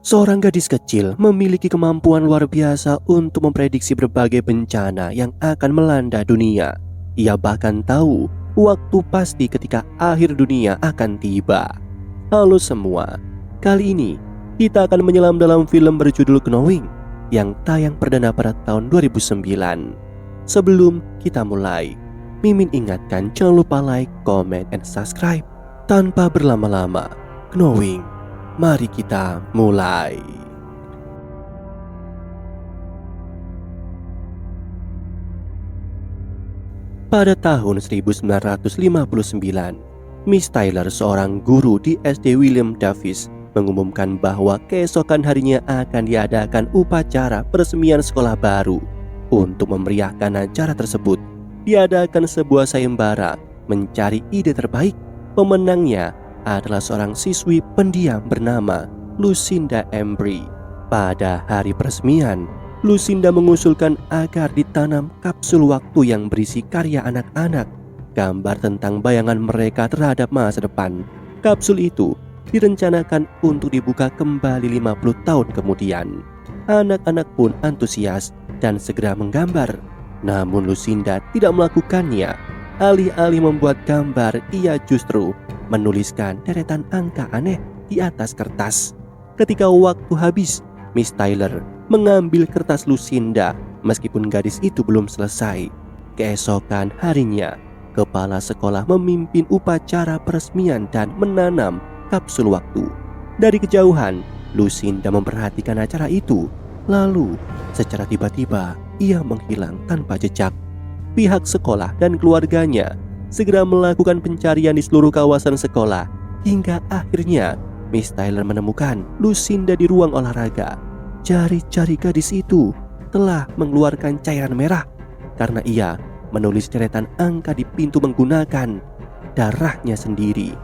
Seorang gadis kecil memiliki kemampuan luar biasa untuk memprediksi berbagai bencana yang akan melanda dunia. Ia bahkan tahu waktu pasti ketika akhir dunia akan tiba. Halo semua, kali ini kita akan menyelam dalam film berjudul Knowing yang tayang perdana pada tahun 2009. Sebelum kita mulai, Mimin ingatkan jangan lupa like, comment, and subscribe. Tanpa berlama-lama, Knowing, mari kita mulai. Pada tahun 1959, Miss Tyler, seorang guru di SD William Davis, mengumumkan bahwa keesokan harinya akan diadakan upacara peresmian sekolah baru. Untuk memeriahkan acara tersebut, diadakan sebuah sayembara mencari ide terbaik. Pemenangnya adalah seorang siswi pendiam bernama Lucinda Embry. Pada hari peresmian, Lucinda mengusulkan agar ditanam kapsul waktu yang berisi karya anak-anak, gambar tentang bayangan mereka terhadap masa depan. Kapsul itu direncanakan untuk dibuka kembali 50 tahun kemudian. Anak-anak pun antusias dan segera menggambar. Namun Lucinda tidak melakukannya. Alih-alih membuat gambar, ia justru menuliskan deretan angka aneh di atas kertas. Ketika waktu habis, Miss Tyler mengambil kertas Lucinda meskipun gadis itu belum selesai. Keesokan harinya, kepala sekolah memimpin upacara peresmian dan menanam kapsul waktu. Dari kejauhan, Lucinda memperhatikan acara itu. Lalu, secara tiba-tiba, ia menghilang tanpa jejak. Pihak sekolah dan keluarganya segera melakukan pencarian di seluruh kawasan sekolah, hingga akhirnya Miss Tyler menemukan Lucinda di ruang olahraga. Jari-jari gadis itu telah mengeluarkan cairan merah karena ia menulis deretan angka di pintu menggunakan darahnya sendiri.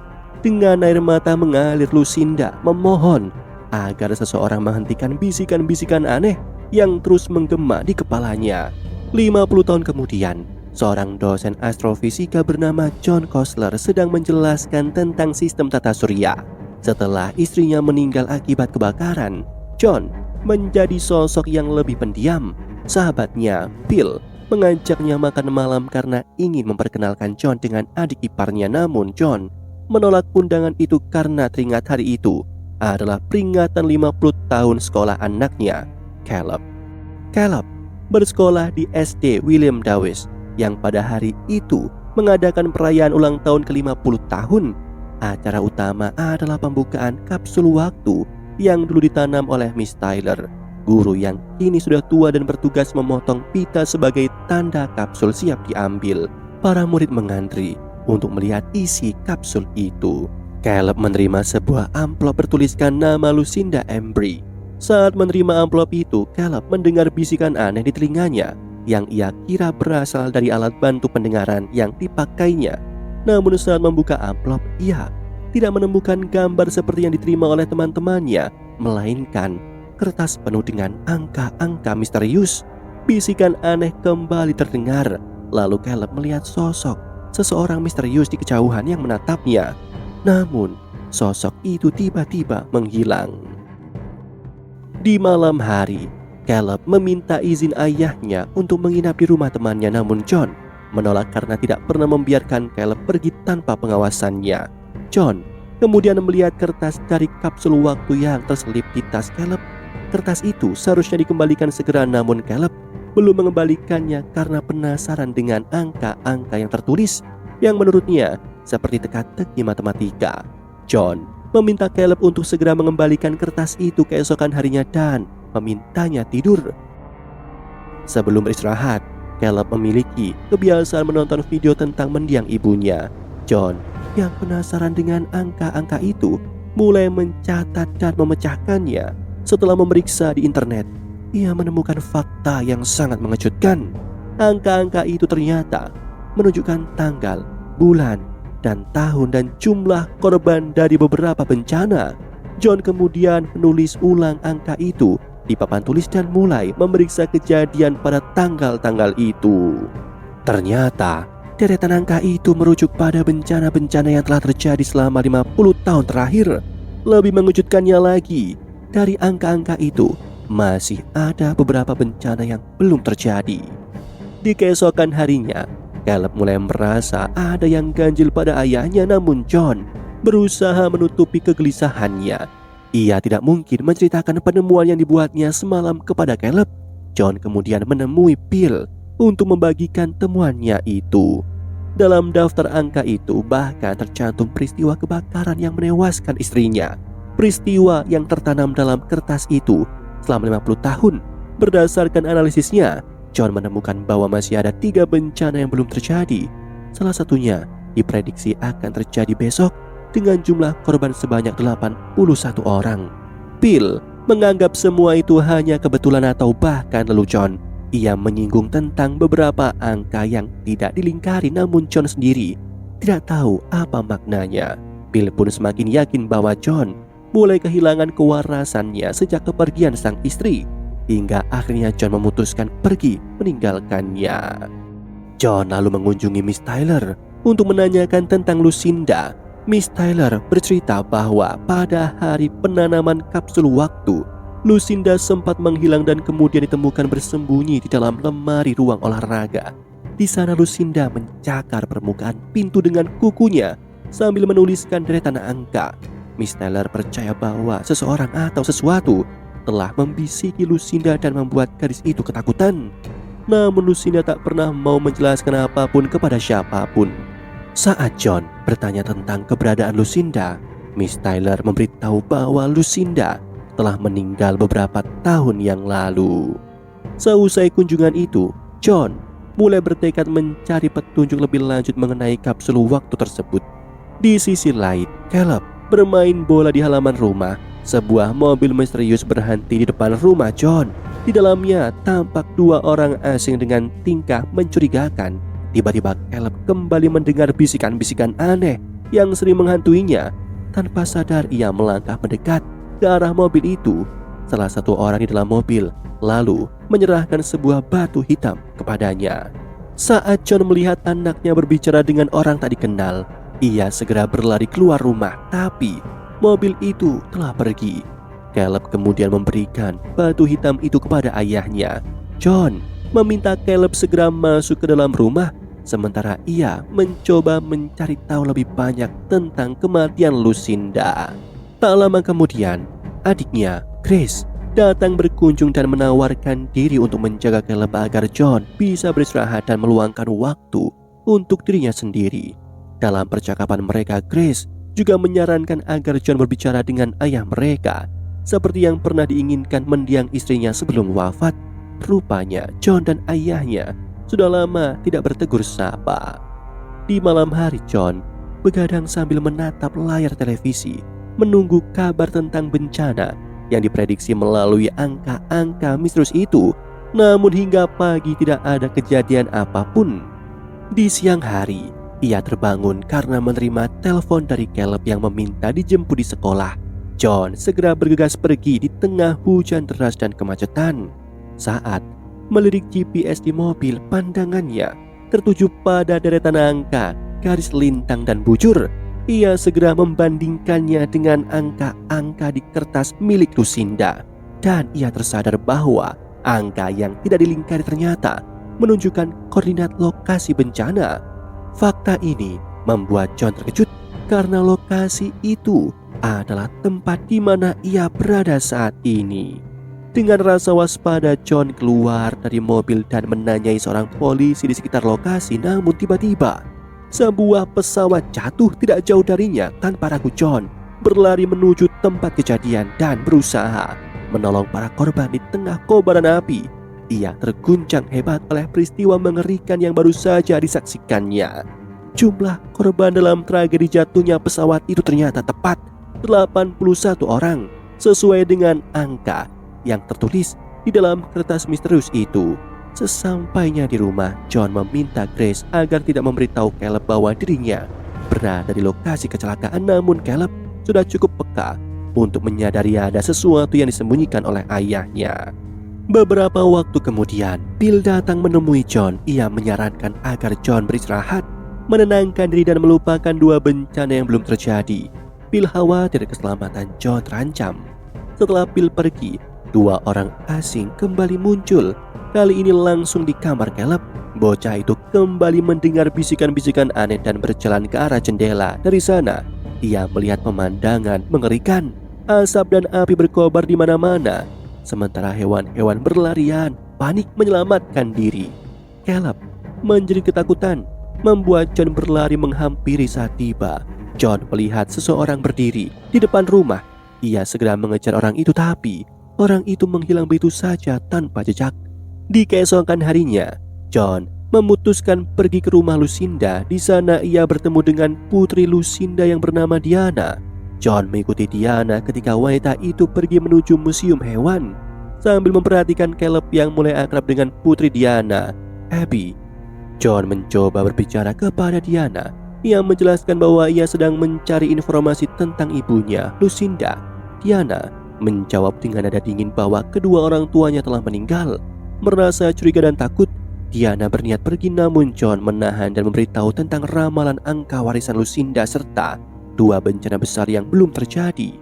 Dengan air mata mengalir, Lucinda memohon agar seseorang menghentikan bisikan-bisikan aneh yang terus menggema di kepalanya. 50 tahun kemudian, seorang dosen astrofisika bernama John Kosler sedang menjelaskan tentang sistem tata surya. Setelah istrinya meninggal akibat kebakaran, John menjadi sosok yang lebih pendiam. Sahabatnya, Phil, mengajaknya makan malam karena ingin memperkenalkan John dengan adik iparnya. Namun John menolak undangan itu karena teringat hari itu adalah peringatan 50 tahun sekolah anaknya, Caleb. Caleb bersekolah di SD William Davis yang pada hari itu mengadakan perayaan ulang tahun ke-50 tahun. Acara utama adalah pembukaan kapsul waktu yang dulu ditanam oleh Miss Tyler, guru yang kini sudah tua dan bertugas memotong pita sebagai tanda kapsul siap diambil. Para murid mengantri untuk melihat isi kapsul itu. Caleb menerima sebuah amplop bertuliskan nama Lucinda Embry. Saat menerima amplop itu, Caleb mendengar bisikan aneh di telinganya yang ia kira berasal dari alat bantu pendengaran yang dipakainya. Namun saat membuka amplop, ia tidak menemukan gambar seperti yang diterima oleh teman-temannya, melainkan kertas penuh dengan angka-angka misterius. Bisikan aneh kembali terdengar. Lalu Caleb melihat sosok seseorang misterius di kejauhan yang menatapnya. Namun, sosok itu tiba-tiba menghilang. Di malam hari, Caleb meminta izin ayahnya untuk menginap di rumah temannya, namun John menolak karena tidak pernah membiarkan Caleb pergi tanpa pengawasannya. John kemudian melihat kertas dari kapsul waktu yang terselip di tas Caleb. Kertas itu seharusnya dikembalikan segera, namun Caleb belum mengembalikannya karena penasaran dengan angka-angka yang tertulis yang menurutnya seperti teka-teki matematika. John meminta Caleb untuk segera mengembalikan kertas itu keesokan harinya dan memintanya tidur. Sebelum beristirahat, Caleb memiliki kebiasaan menonton video tentang mendiang ibunya. John yang penasaran dengan angka-angka itu mulai mencatat dan memecahkannya. Setelah memeriksa di internet, ia menemukan fakta yang sangat mengejutkan. Angka-angka itu ternyata menunjukkan tanggal, bulan, dan tahun dan jumlah korban dari beberapa bencana. John kemudian menulis ulang angka itu di papan tulis dan mulai memeriksa kejadian pada tanggal-tanggal itu. Ternyata deretan angka itu merujuk pada bencana-bencana yang telah terjadi selama 50 tahun terakhir. Lebih mengejutkannya lagi, dari angka-angka itu masih ada beberapa bencana yang belum terjadi. Di keesokan harinya, Caleb mulai merasa ada yang ganjil pada ayahnya, namun John berusaha menutupi kegelisahannya. Ia tidak mungkin menceritakan penemuan yang dibuatnya semalam kepada Caleb. John kemudian menemui Bill untuk membagikan temuannya itu. Dalam daftar angka itu bahkan tercantum peristiwa kebakaran yang menewaskan istrinya. Peristiwa yang tertanam dalam kertas itu selama 50 tahun. Berdasarkan analisisnya, John menemukan bahwa masih ada 3 bencana yang belum terjadi. Salah satunya diprediksi akan terjadi besok dengan jumlah korban sebanyak 81 orang. Bill menganggap semua itu hanya kebetulan atau bahkan lelucon. Ia menyinggung tentang beberapa angka yang tidak dilingkari, namun John sendiri tidak tahu apa maknanya. Bill pun semakin yakin bahwa John mulai kehilangan kewarasannya sejak kepergian sang istri, hingga akhirnya John memutuskan pergi meninggalkannya. John lalu mengunjungi Miss Tyler untuk menanyakan tentang Lucinda. Miss Tyler bercerita bahwa pada hari penanaman kapsul waktu, Lucinda sempat menghilang dan kemudian ditemukan bersembunyi di dalam lemari ruang olahraga. Di sana Lucinda mencakar permukaan pintu dengan kukunya sambil menuliskan deretan angka. Miss Tyler percaya bahwa seseorang atau sesuatu telah membisiki Lucinda dan membuat gadis itu ketakutan. Namun Lucinda tak pernah mau menjelaskan apapun kepada siapapun. Saat John bertanya tentang keberadaan Lucinda, Miss Tyler memberitahu bahwa Lucinda telah meninggal beberapa tahun yang lalu. Seusai kunjungan itu, John mulai bertekad mencari petunjuk lebih lanjut mengenai kapsul waktu tersebut. Di sisi lain, Caleb bermain bola di halaman rumah. Sebuah mobil misterius berhenti di depan rumah John. Di dalamnya tampak 2 orang asing dengan tingkah mencurigakan. Tiba-tiba Caleb kembali mendengar bisikan-bisikan aneh yang sering menghantuinya. Tanpa sadar ia melangkah mendekat ke arah mobil itu. Salah satu orang di dalam mobil lalu menyerahkan sebuah batu hitam kepadanya. Saat John melihat anaknya berbicara dengan orang tak dikenal, ia segera berlari keluar rumah, tapi mobil itu telah pergi. Caleb kemudian memberikan batu hitam itu kepada ayahnya. John meminta Caleb segera masuk ke dalam rumah, sementara ia mencoba mencari tahu lebih banyak tentang kematian Lucinda. Tak lama kemudian, adiknya, Grace, datang berkunjung dan menawarkan diri untuk menjaga Caleb agar John bisa beristirahat dan meluangkan waktu untuk dirinya sendiri. Dalam percakapan mereka, Grace juga menyarankan agar John berbicara dengan ayah mereka, seperti yang pernah diinginkan mendiang istrinya sebelum wafat. Rupanya John dan ayahnya sudah lama tidak bertegur sapa. Di malam hari, John begadang sambil menatap layar televisi, menunggu kabar tentang bencana yang diprediksi melalui angka-angka misterius itu. Namun hingga pagi tidak ada kejadian apapun. Di siang hari, ia terbangun karena menerima telepon dari Caleb yang meminta dijemput di sekolah. John segera bergegas pergi di tengah hujan deras dan kemacetan. Saat melirik GPS di mobil, pandangannya tertuju pada deretan angka, garis lintang dan bujur. Ia segera membandingkannya dengan angka-angka di kertas milik Lucinda, dan ia tersadar bahwa angka yang tidak dilingkari ternyata menunjukkan koordinat lokasi bencana. Fakta ini membuat John terkejut karena lokasi itu adalah tempat di mana ia berada saat ini. Dengan rasa waspada, John keluar dari mobil dan menanyai seorang polisi di sekitar lokasi. Namun tiba-tiba sebuah pesawat jatuh tidak jauh darinya. Tanpa ragu, John berlari menuju tempat kejadian dan berusaha menolong para korban di tengah kobaran api. Ia terguncang hebat oleh peristiwa mengerikan yang baru saja disaksikannya. Jumlah korban dalam tragedi jatuhnya pesawat itu ternyata tepat 81 orang, sesuai dengan angka yang tertulis di dalam kertas misterius itu. Sesampainya di rumah, John meminta Grace agar tidak memberitahu Caleb bahwa dirinya berada di lokasi kecelakaan. Namun Caleb sudah cukup peka untuk menyadari ada sesuatu yang disembunyikan oleh ayahnya. Beberapa waktu kemudian, Bill datang menemui John. Ia menyarankan agar John beristirahat, menenangkan diri dan melupakan 2 bencana yang belum terjadi. Bill khawatir keselamatan John terancam. Setelah Phil pergi, dua orang asing kembali muncul. Kali ini langsung di kamar Caleb. Bocah itu kembali mendengar bisikan-bisikan aneh dan berjalan ke arah jendela. Dari sana, ia melihat pemandangan mengerikan. Asap dan api berkobar di mana-mana. Sementara hewan-hewan berlarian, panik menyelamatkan diri. Caleb menjadi ketakutan, membuat John berlari menghampiri saat tiba. John melihat seseorang berdiri di depan rumah. Ia segera mengejar orang itu, tapi orang itu menghilang begitu saja tanpa jejak. Di keesokan harinya, John memutuskan pergi ke rumah Lucinda. Di sana ia bertemu dengan putri Lucinda yang bernama Diana. John mengikuti Diana ketika wanita itu pergi menuju museum hewan. Sambil memperhatikan Caleb yang mulai akrab dengan putri Diana, Abby, John mencoba berbicara kepada Diana. Ia menjelaskan bahwa ia sedang mencari informasi tentang ibunya, Lucinda. Diana menjawab dengan nada dingin bahwa kedua orang tuanya telah meninggal. Merasa curiga dan takut, Diana berniat pergi, namun John menahan dan memberitahu tentang ramalan angka warisan Lucinda serta dua bencana besar yang belum terjadi.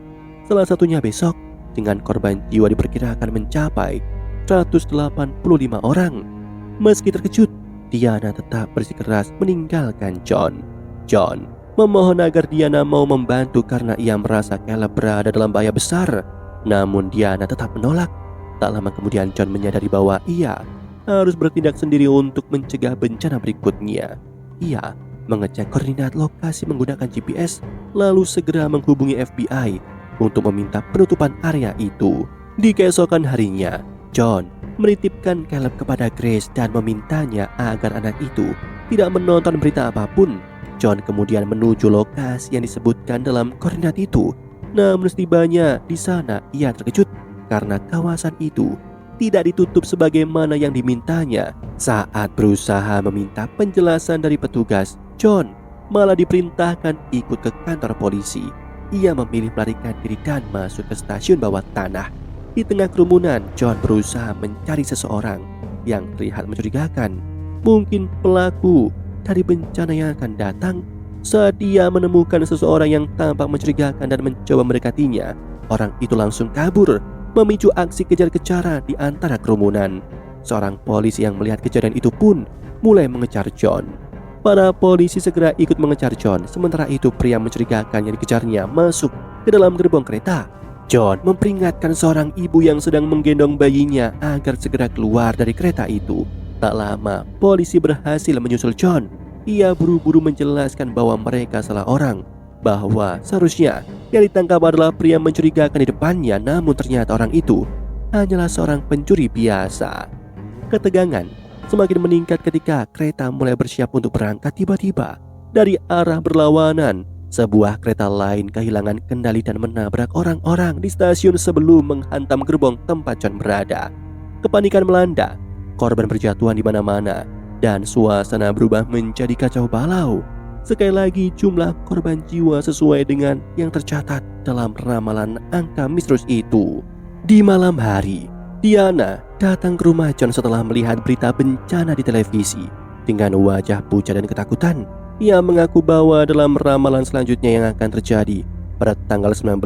Salah satunya besok, dengan korban jiwa diperkirakan mencapai 185 orang. Meski terkejut, Diana tetap bersikeras meninggalkan John. John memohon agar Diana mau membantu karena ia merasa Caleb berada dalam bahaya besar. Namun Diana tetap menolak. Tak lama kemudian John menyadari bahwa ia harus bertindak sendiri untuk mencegah bencana berikutnya. Ia mengecek koordinat lokasi menggunakan GPS, lalu segera menghubungi FBI untuk meminta penutupan area itu. Di keesokan harinya, John menitipkan Caleb kepada Grace dan memintanya agar anak itu tidak menonton berita apapun. John kemudian menuju lokasi yang disebutkan dalam koordinat itu. Namun setibanya di sana, ia terkejut karena kawasan itu tidak ditutup sebagaimana yang dimintanya. Saat berusaha meminta penjelasan dari petugas, John malah diperintahkan ikut ke kantor polisi. Ia memilih melarikan diri dan masuk ke stasiun bawah tanah. Di tengah kerumunan, John berusaha mencari seseorang yang terlihat mencurigakan. Mungkin pelaku dari bencana yang akan datang. Saat dia menemukan seseorang yang tampak mencurigakan dan mencoba mendekatinya, orang itu langsung kabur, memicu aksi kejar-kejaran di antara kerumunan. Seorang polisi yang melihat kejadian itu pun mulai mengejar John. Para polisi segera ikut mengejar John. Sementara itu pria mencurigakan yang dikejarnya masuk ke dalam gerbong kereta. John memperingatkan seorang ibu yang sedang menggendong bayinya agar segera keluar dari kereta itu. Tak lama, polisi berhasil menyusul John. Ia buru-buru menjelaskan bahwa mereka salah orang, bahwa seharusnya yang ditangkap adalah pria mencurigakan di depannya, namun ternyata orang itu hanyalah seorang pencuri biasa. Ketegangan semakin meningkat ketika kereta mulai bersiap untuk berangkat. Tiba-tiba dari arah berlawanan, sebuah kereta lain kehilangan kendali dan menabrak orang-orang di stasiun sebelum menghantam gerbong tempat John berada. Kepanikan melanda, korban berjatuhan di mana-mana, dan suasana berubah menjadi kacau balau. Sekali lagi jumlah korban jiwa sesuai dengan yang tercatat dalam ramalan angka misterius itu. Di malam hari, Diana datang ke rumah John setelah melihat berita bencana di televisi. Dengan wajah pucat dan ketakutan, ia mengaku bahwa dalam ramalan selanjutnya yang akan terjadi pada tanggal 19,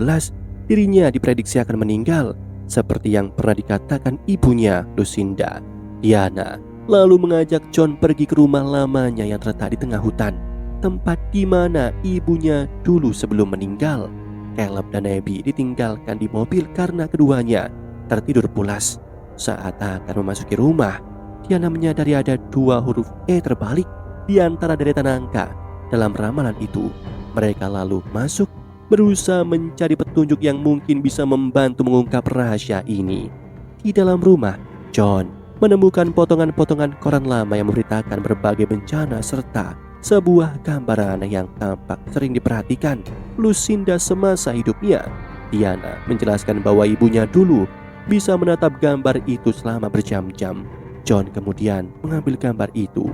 dirinya diprediksi akan meninggal seperti yang pernah dikatakan ibunya, Lucinda. Diana lalu mengajak John pergi ke rumah lamanya yang terletak di tengah hutan, tempat di mana ibunya dulu sebelum meninggal. Caleb dan Abby ditinggalkan di mobil karena keduanya tertidur pulas. Saat akan memasuki rumah, Diana menyadari ada dua huruf E terbalik di antara deretan angka dalam ramalan itu. Mereka lalu masuk, berusaha mencari petunjuk yang mungkin bisa membantu mengungkap rahasia ini. Di dalam rumah, John menemukan potongan-potongan koran lama yang memberitakan berbagai bencana serta sebuah gambaran yang tampak sering diperhatikan Lucinda semasa hidupnya. Diana menjelaskan bahwa ibunya dulu bisa menatap gambar itu selama berjam-jam. John kemudian mengambil gambar itu.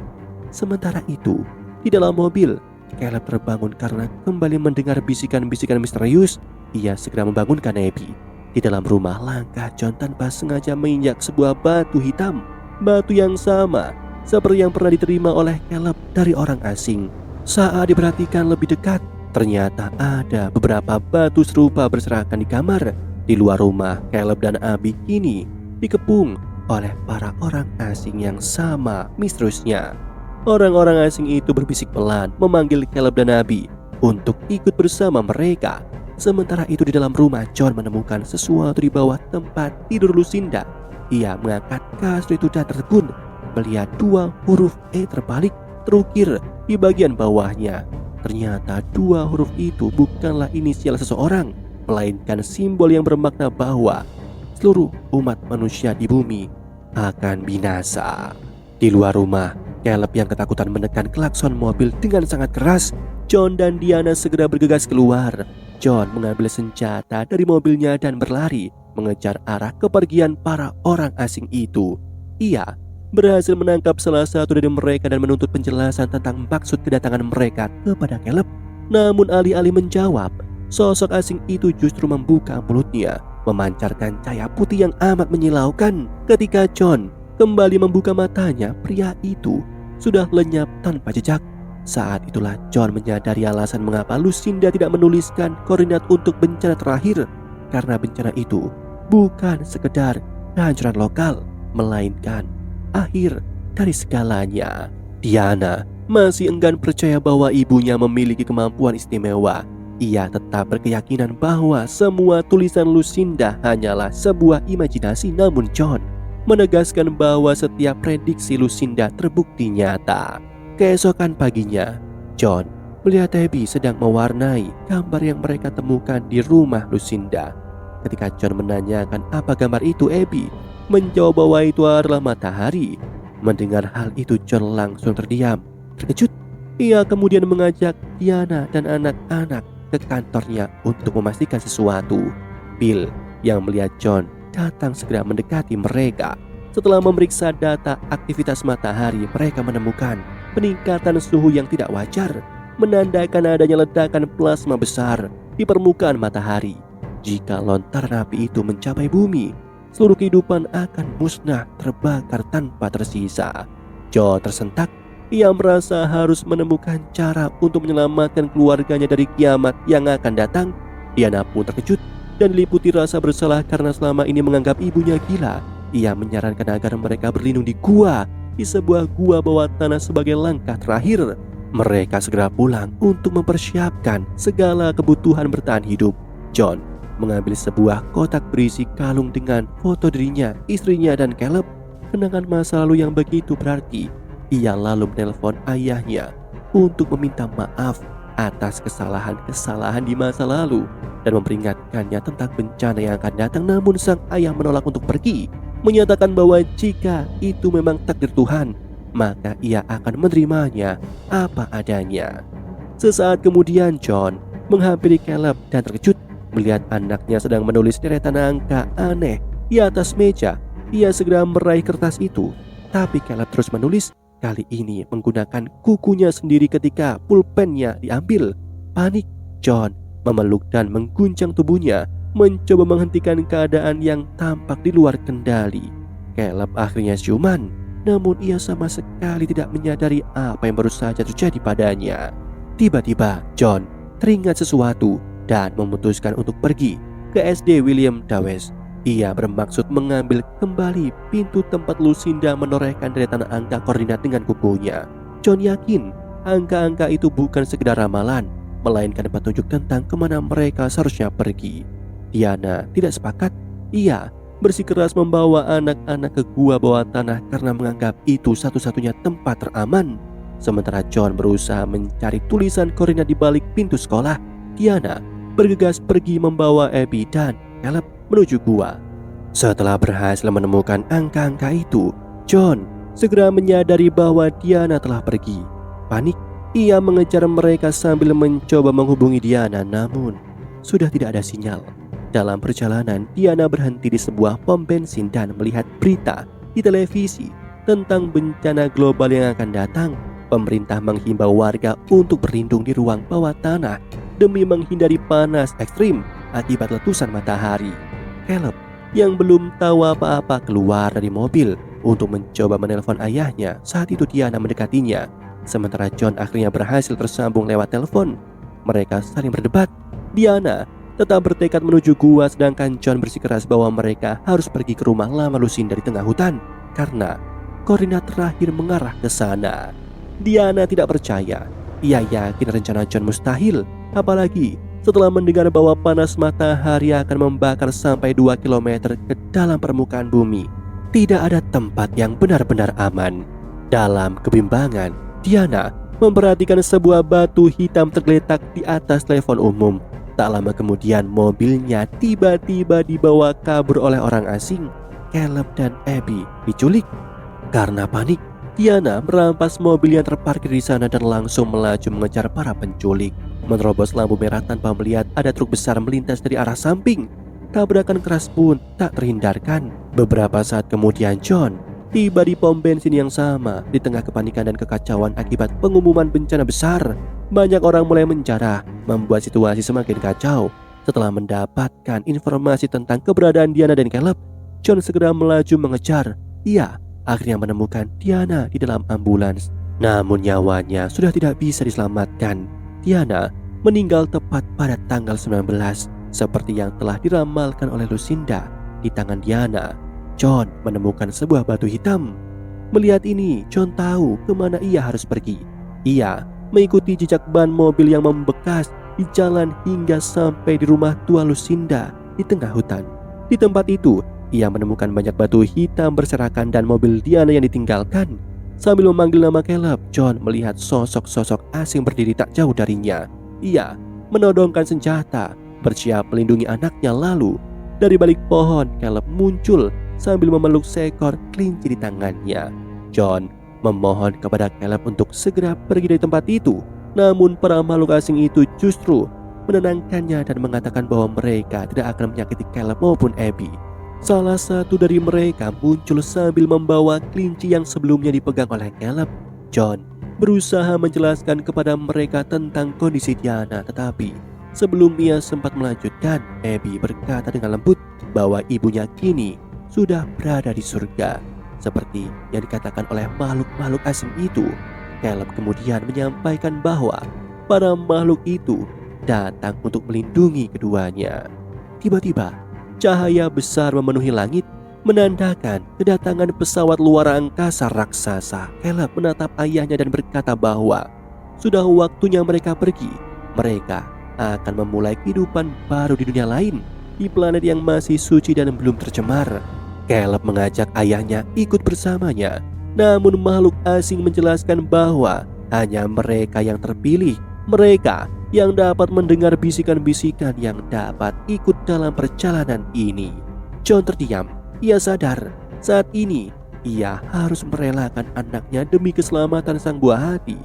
Sementara itu, di dalam mobil, Caleb terbangun karena kembali mendengar bisikan-bisikan misterius. Ia segera membangunkan Abby. Di dalam rumah, langkah John tanpa sengaja menginjak sebuah batu hitam. Batu yang sama seperti yang pernah diterima oleh Caleb dari orang asing. Saat diperhatikan lebih dekat, ternyata ada beberapa batu serupa berserakan di kamar. Di luar rumah, Caleb dan Abby kini dikepung oleh para orang asing yang sama misteriusnya. Orang-orang asing itu berbisik pelan memanggil Caleb dan Abby untuk ikut bersama mereka. Sementara itu di dalam rumah, John menemukan sesuatu di bawah tempat tidur Lucinda. Ia mengangkat kasur itu dan tertegun melihat 2 huruf E terbalik terukir di bagian bawahnya. Ternyata 2 huruf itu bukanlah inisial seseorang, melainkan simbol yang bermakna bahwa seluruh umat manusia di bumi akan binasa. Di luar rumah, Caleb yang ketakutan menekan klakson mobil dengan sangat keras. John dan Diana segera bergegas keluar. John mengambil senjata dari mobilnya dan berlari mengejar arah kepergian para orang asing itu. Ia berhasil menangkap salah satu dari mereka dan menuntut penjelasan tentang maksud kedatangan mereka kepada Caleb. Namun alih-alih menjawab, sosok asing itu justru membuka mulutnya, memancarkan cahaya putih yang amat menyilaukan. Ketika John kembali membuka matanya, pria itu sudah lenyap tanpa jejak. Saat itulah John menyadari alasan mengapa Lucinda tidak menuliskan koordinat untuk bencana terakhir. Karena bencana itu bukan sekedar kehancuran lokal, melainkan akhir dari segalanya. Diana masih enggan percaya bahwa ibunya memiliki kemampuan istimewa. Ia tetap berkeyakinan bahwa semua tulisan Lucinda hanyalah sebuah imajinasi. Namun John menegaskan bahwa setiap prediksi Lucinda terbukti nyata. Keesokan paginya, John melihat Abby sedang mewarnai gambar yang mereka temukan di rumah Lucinda. Ketika John menanyakan apa gambar itu, Abby menjawab bahwa itu adalah matahari. Mendengar hal itu, John langsung terdiam. Terkejut, ia kemudian mengajak Diana dan anak-anak ke kantornya untuk memastikan sesuatu. Bill yang melihat John datang segera mendekati mereka. Setelah memeriksa data aktivitas matahari, mereka menemukan peningkatan suhu yang tidak wajar, menandakan adanya ledakan plasma besar di permukaan matahari. Jika lontaran api itu mencapai bumi, seluruh kehidupan akan musnah, terbakar tanpa tersisa. John tersentak. Ia merasa harus menemukan cara untuk menyelamatkan keluarganya dari kiamat yang akan datang. Diana pun terkejut dan diliputi rasa bersalah karena selama ini menganggap ibunya gila. Ia menyarankan agar mereka berlindung di sebuah gua bawah tanah sebagai langkah terakhir. Mereka segera pulang untuk mempersiapkan segala kebutuhan bertahan hidup. John mengambil sebuah kotak berisi kalung dengan foto dirinya, istrinya, dan Caleb. Kenangan masa lalu yang begitu berarti. Ia lalu menelpon ayahnya untuk meminta maaf atas kesalahan-kesalahan di masa lalu dan memperingatkannya tentang bencana yang akan datang. Namun sang ayah menolak untuk pergi, menyatakan bahwa jika itu memang takdir Tuhan, maka ia akan menerimanya apa adanya. Sesaat kemudian John menghampiri Caleb dan terkejut melihat anaknya sedang menulis deretan angka aneh di atas meja. Ia segera meraih kertas itu, tapi Caleb terus menulis, kali ini menggunakan kukunya sendiri ketika pulpennya diambil. Panik, John memeluk dan mengguncang tubuhnya, mencoba menghentikan keadaan yang tampak di luar kendali. Caleb akhirnya siuman, namun ia sama sekali tidak menyadari apa yang baru saja terjadi padanya. Tiba-tiba John teringat sesuatu dan memutuskan untuk pergi ke SD William Dawes. Ia bermaksud mengambil kembali pintu tempat Lucinda menorehkan deretan angka koordinat dengan kukunya. John yakin angka-angka itu bukan sekedar ramalan, melainkan petunjuk tentang kemana mereka seharusnya pergi. Diana tidak sepakat. Ia bersikeras membawa anak-anak ke gua bawah tanah karena menganggap itu satu-satunya tempat teraman. Sementara John berusaha mencari tulisan koordinat di balik pintu sekolah, Diana bergegas pergi membawa Abby dan Caleb menuju gua. Setelah berhasil menemukan angka-angka itu, John segera menyadari bahwa Diana telah pergi. Panik, ia mengejar mereka sambil mencoba menghubungi Diana, namun sudah tidak ada sinyal. Dalam perjalanan, Diana berhenti di sebuah pom bensin dan melihat berita di televisi tentang bencana global yang akan datang. Pemerintah menghimbau warga untuk berlindung di ruang bawah tanah demi menghindari panas ekstrim akibat letusan matahari. Caleb yang belum tahu apa-apa keluar dari mobil untuk mencoba menelpon ayahnya. Saat itu Diana mendekatinya, sementara John akhirnya berhasil tersambung lewat telepon. Mereka saling berdebat. Diana tetap bertekad menuju gua, sedangkan John bersikeras bahwa mereka harus pergi ke rumah lama Lucinda di tengah hutan karena koordinat terakhir mengarah ke sana. Diana tidak percaya. Ia yakin rencana John mustahil, apalagi setelah mendengar bahwa panas matahari akan membakar sampai 2 km ke dalam permukaan bumi. Tidak ada tempat yang benar-benar aman. Dalam kebimbangan, Diana memperhatikan sebuah batu hitam tergeletak di atas telepon umum. Tak lama kemudian mobilnya tiba-tiba dibawa kabur oleh orang asing. Caleb dan Abby diculik. Karena panik, Diana merampas mobil yang terparkir di sana dan langsung melaju mengejar para penculik. Menerobos lampu merah tanpa melihat ada truk besar melintas dari arah samping. Tabrakan keras pun tak terhindarkan. Beberapa saat kemudian John tiba di pom bensin yang sama. Di tengah kepanikan dan kekacauan akibat pengumuman bencana besar, banyak orang mulai menjarah, membuat situasi semakin kacau. Setelah mendapatkan informasi tentang keberadaan Diana dan Caleb, John segera melaju mengejar. Ia akhirnya menemukan Diana di dalam ambulans. Namun nyawanya sudah tidak bisa diselamatkan. Diana meninggal tepat pada tanggal 19, seperti yang telah diramalkan oleh Lucinda. Di tangan Diana, John menemukan sebuah batu hitam. Melihat ini, John tahu kemana ia harus pergi. Ia mengikuti jejak ban mobil yang membekas di jalan hingga sampai di rumah tua Lucinda di tengah hutan. Di tempat itu, ia menemukan banyak batu hitam berserakan dan mobil Diana yang ditinggalkan. Sambil memanggil nama Caleb, John melihat sosok-sosok asing berdiri tak jauh darinya. Ia menodongkan senjata, bersiap melindungi anaknya. Lalu, dari balik pohon, Caleb muncul sambil memeluk seekor kelinci di tangannya. John memohon kepada Caleb untuk segera pergi dari tempat itu. Namun para makhluk asing itu justru menenangkannya dan mengatakan bahwa mereka tidak akan menyakiti Caleb maupun Abby. Salah satu dari mereka muncul sambil membawa kelinci yang sebelumnya dipegang oleh Caleb. John berusaha menjelaskan kepada mereka tentang kondisi Diana, tetapi sebelum ia sempat melanjutkan, Abby berkata dengan lembut bahwa ibunya kini sudah berada di surga, seperti yang dikatakan oleh makhluk-makhluk asing itu. Caleb kemudian menyampaikan bahwa para makhluk itu datang untuk melindungi keduanya. Tiba-tiba, cahaya besar memenuhi langit, menandakan kedatangan pesawat luar angkasa raksasa. Caleb menatap ayahnya dan berkata bahwa sudah waktunya mereka pergi. Mereka akan memulai kehidupan baru di dunia lain, di planet yang masih suci dan belum tercemar. Caleb mengajak ayahnya ikut bersamanya. Namun makhluk asing menjelaskan bahwa hanya mereka yang terpilih, mereka yang dapat mendengar bisikan-bisikan yang dapat ikut dalam perjalanan ini. John terdiam. Ia sadar saat ini ia harus merelakan anaknya demi keselamatan sang buah hati.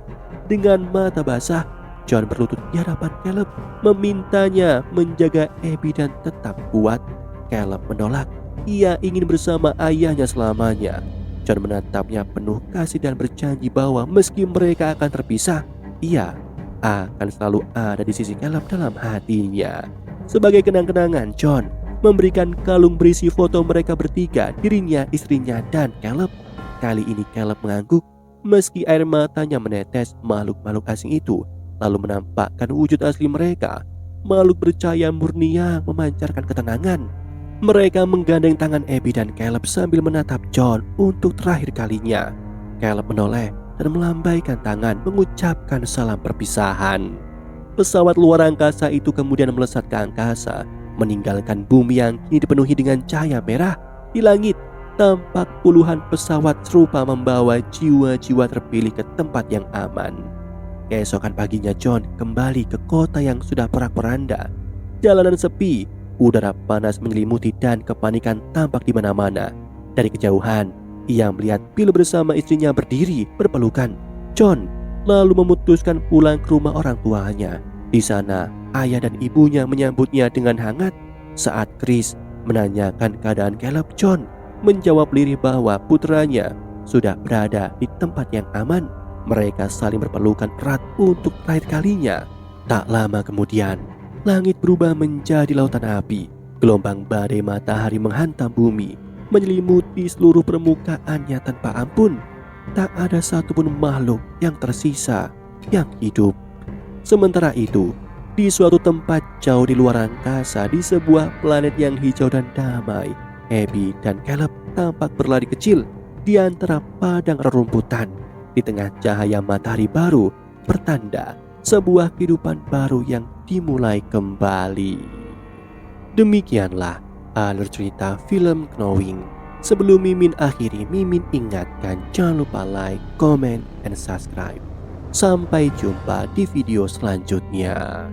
Dengan mata basah, John berlutut di hadapan Caleb, memintanya menjaga Abby dan tetap kuat. Caleb menolak. Ia ingin bersama ayahnya selamanya. John menatapnya penuh kasih dan berjanji bahwa meski mereka akan terpisah, ia akan selalu ada di sisi Caleb dalam hatinya. Sebagai kenang-kenangan, John memberikan kalung berisi foto mereka bertiga, dirinya, istrinya, dan Caleb. Kali ini Caleb mengangguk meski air matanya menetes. Makhluk-makhluk asing itu lalu menampakkan wujud asli mereka, makhluk bercahaya murni yang memancarkan ketenangan. Mereka menggandeng tangan Abby dan Caleb sambil menatap John untuk terakhir kalinya. Caleb menoleh dan melambaikan tangan mengucapkan salam perpisahan. Pesawat luar angkasa itu kemudian melesat ke angkasa, meninggalkan bumi yang kini dipenuhi dengan cahaya merah. Di langit tampak puluhan pesawat serupa membawa jiwa-jiwa terpilih ke tempat yang aman. Keesokan paginya John kembali ke kota yang sudah porak-poranda. Jalanan sepi, udara panas menyelimuti dan kepanikan tampak di mana-mana. Dari kejauhan, ia melihat Bill bersama istrinya berdiri berpelukan. John lalu memutuskan pulang ke rumah orang tuanya. Di sana, ayah dan ibunya menyambutnya dengan hangat. Saat Chris menanyakan keadaan Caleb, John menjawab lirih bahwa putranya sudah berada di tempat yang aman. Mereka saling berpelukan erat untuk terakhir kalinya. Tak lama kemudian, langit berubah menjadi lautan api. Gelombang badai matahari menghantam bumi, menyelimuti seluruh permukaannya tanpa ampun. Tak ada satupun makhluk yang tersisa yang hidup. Sementara itu, Di suatu tempat jauh di luar angkasa, di sebuah planet yang hijau dan damai, Abby dan Caleb tampak berlari kecil di antara padang rerumputan. Di tengah cahaya matahari baru, pertanda sebuah kehidupan baru yang dimulai kembali. Demikianlah alur cerita film Knowing. Sebelum Mimin akhiri, Mimin ingatkan jangan lupa like, comment, and subscribe. Sampai jumpa di video selanjutnya.